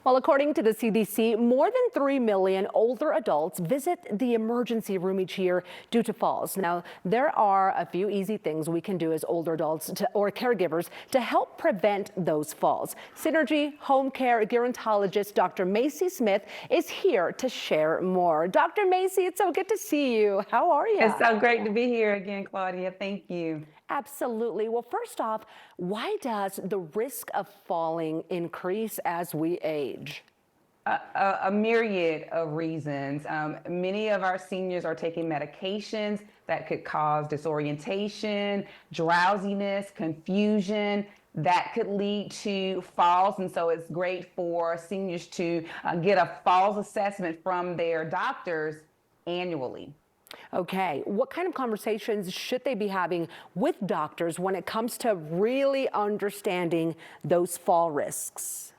Well, according to the CDC, more than 3 million older adults visit the emergency room each year due to falls. Now, there are a few easy things we can do as older adults or caregivers to help prevent those falls. Synergy Home Care gerontologist Dr. Macie Smith is here to share more. Dr. Macie, it's so good to see you. How are you? It's so great to be here again, Claudia. Thank you. Absolutely. Well, first off, why does the risk of falling increase as we age? A myriad of reasons. Many of our seniors are taking medications that could cause disorientation, drowsiness, confusion. That could lead to falls. And so it's great for seniors to get a falls assessment from their doctors annually. Okay, what kind of conversations should they be having with doctors when it comes to really understanding those fall risks?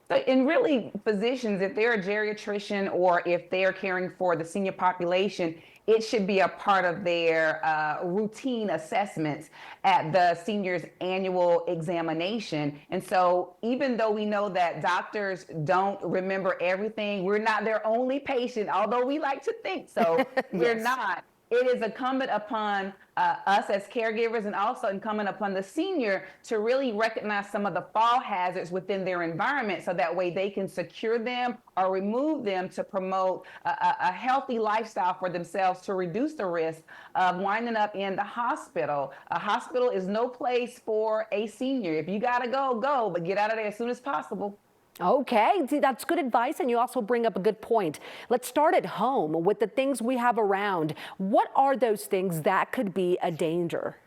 And really, physicians, if they're a geriatrician or if they're caring for the senior population, it should be a part of their routine assessments at the senior's annual examination. And so even though we know that doctors don't remember everything, we're not their only patient, although we like to think so, we're not. It is incumbent upon us as caregivers and also incumbent upon the senior to really recognize some of the fall hazards within their environment so that way they can secure them or remove them to promote a healthy lifestyle for themselves to reduce the risk of winding up in the hospital. A hospital is no place for a senior. If you gotta go, go, but get out of there as soon as possible. Okay, see, that's good advice, and you also bring up a good point. Let's start at home with the things we have around. What are those things that could be a danger?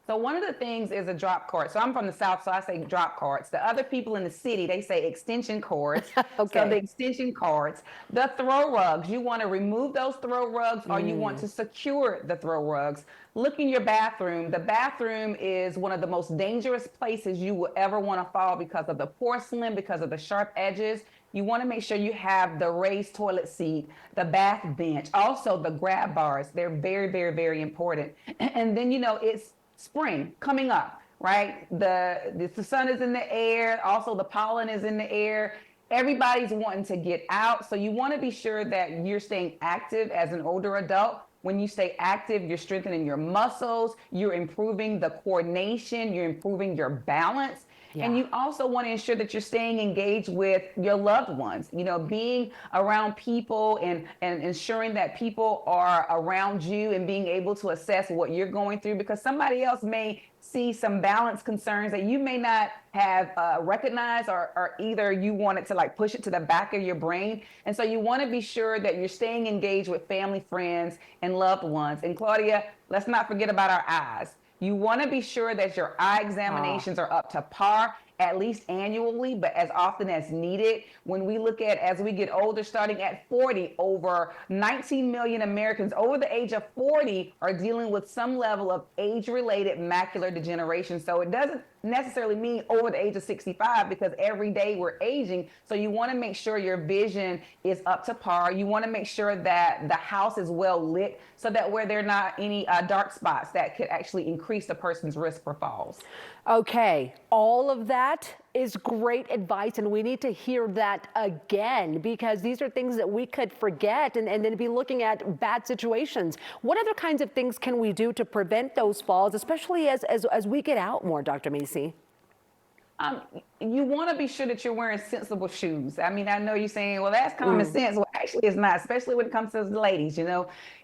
So one of the things is a drop cord. So I'm from the South, so I say drop cords. The other people in the city, they say extension cords. Okay. So the extension cords, the throw rugs, you want to remove those throw rugs or you want to secure the throw rugs. Look in your bathroom. The bathroom is one of the most dangerous places you will ever want to fall because of the porcelain, because of the sharp edges. You want to make sure you have the raised toilet seat, the bath bench, also the grab bars. They're very, very, very important. And then, it's spring coming up, right? The sun is in the air. Also, the pollen is in the air. Everybody's wanting to get out. So you want to be sure that you're staying active as an older adult. When you stay active, you're strengthening your muscles, you're improving the coordination, you're improving your balance. Yeah. And you also want to ensure that you're staying engaged with your loved ones, being around people and ensuring that people are around you and being able to assess what you're going through, because somebody else may see some balance concerns that you may not have recognized or either you wanted to push it to the back of your brain. And so you want to be sure that you're staying engaged with family, friends, and loved ones. And Claudia, let's not forget about our eyes. You want to be sure that your eye examinations are up to par, at least annually, but as often as needed. When we look at, as we get older, starting at 40, over 19 million Americans over the age of 40 are dealing with some level of age-related macular degeneration. So it doesn't necessarily mean over the age of 65, because every day we're aging. So you want to make sure your vision is up to par. You want to make sure that the house is well lit so that where there are not any dark spots that could actually increase the person's risk for falls. Okay, all of that is great advice, and we need to hear that again, because these are things that we could forget and then be looking at bad situations. What other kinds of things can we do to prevent those falls, especially as we get out more, Dr. Macie? You want to be sure that you're wearing sensible shoes. I mean, I know you're saying, well, that's common sense. Well, actually, it's not, especially when it comes to the ladies.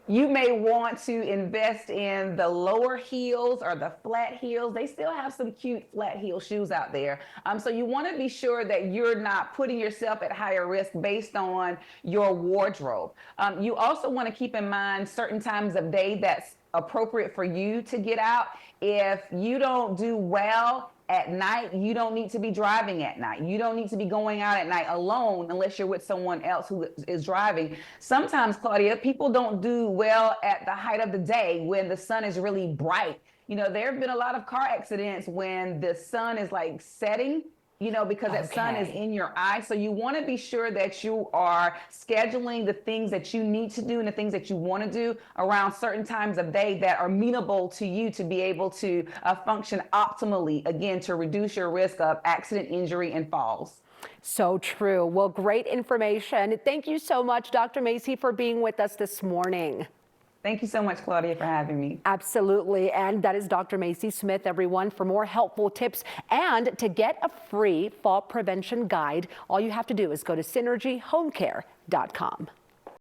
You may want to invest in the lower heels or the flat heels. They still have some cute flat heel shoes out there. So you want to be sure that you're not putting yourself at higher risk based on your wardrobe. You also want to keep in mind certain times of day that's appropriate for you to get out. If you don't do well at night, you don't need to be driving at night. You don't need to be going out at night alone unless you're with someone else who is driving. Sometimes, Claudia, people don't do well at the height of the day when the sun is really bright. There have been a lot of car accidents when the sun is setting, because that sun is in your eye. So you want to be sure that you are scheduling the things that you need to do and the things that you want to do around certain times of day that are amenable to you to be able to function optimally, again, to reduce your risk of accident, injury, and falls. So true. Well, great information. Thank you so much, Dr. Macie, for being with us this morning. Thank you so much, Claudia, for having me. Absolutely. And that is Dr. Macie Smith, everyone. For more helpful tips and to get a free fall prevention guide, all you have to do is go to synergyhomecare.com.